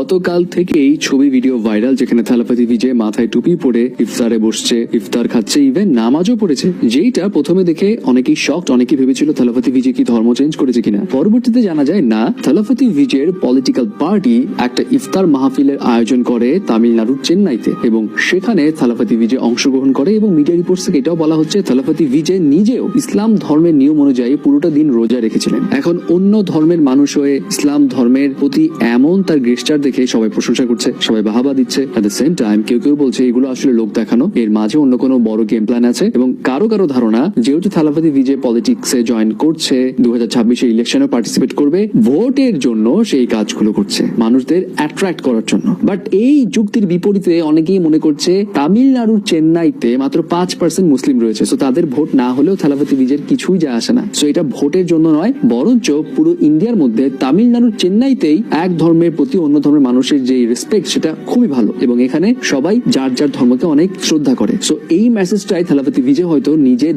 গতকাল থেকেই ছবি ভিডিও ভাইরাল, যেখানে থালাপতি বিজয় মাথায় টুপি পরে ইফতারে বসছে, ইফতার খাচ্ছে, ইভেন নামাজও পড়েছে। যেইটা প্রথমে দেখে অনেকেই শকড, অনেকেই ভেবেছিল থালাপতি বিজয় কি ধর্ম চেঞ্জ করেছে কিনা। পরবর্তীতে জানা যায় না, থালাপতি বিজয়ের পলিটিক্যাল পার্টি একটা ইফতার মাহফিলের আয়োজন করে তামিলনাড়ুর চেন্নাইতে, এবং সেখানে থালাপতি বিজয় অংশগ্রহণ করে। এবং মিডিয়া রিপোর্টস থেকে এটাও বলা হচ্ছে থালাপতি বিজয় নিজেও ইসলাম ধর্মের নিয়ম অনুযায়ী পুরোটা দিন রোজা রেখেছিলেন। এখন অন্য ধর্মের মানুষ হয়ে ইসলাম ধর্মের প্রতি এমন তার গেস্টার দেখে সবাই প্রশংসা করছে, সবাই বাহাবা দিচ্ছে। এট দ্য সেম টাইম কেউ কেউ বলছে এগুলো আসলে লোক দেখানো, এর মাঝে অন্য কোনো বড় গেম প্ল্যান আছে। এবং কারো কারো ধারণা, যেহেতু থালাপতি বিজয় পলিটিক্সে জয়েন করছে, 2026 ইলেকশনে পার্টিসিপেট করবে, ভোটের জন্য সেই কাজগুলো করছে, মানুষদের অ্যাট্রাক্ট করার জন্য। বাট এই যুক্তির বিপরীতে অনেকেই মনে করছে তামিলনাড়ুর চেন্নাইতে মাত্র 5% মুসলিম রয়েছে, সো তাদের ভোট না হলেও থালাপতি বিজয়ের কিছুই যায় আসে না। সো এটা ভোটের জন্য নয়, বরঞ্চ পুরো ইন্ডিয়ার মধ্যে তামিলনাড়ুর চেন্নাইতেই এক ধর্মের প্রতি অন্য ধর্মের মানুষের যে রেসপেক্ট, সেটা খুবই ভালো, এবং এখানে সবাই যার যার ধর্মকে অনেক শ্রদ্ধা করে। সো এই মেসেজটাই থালাপতি বিজয় হয়তো নিজে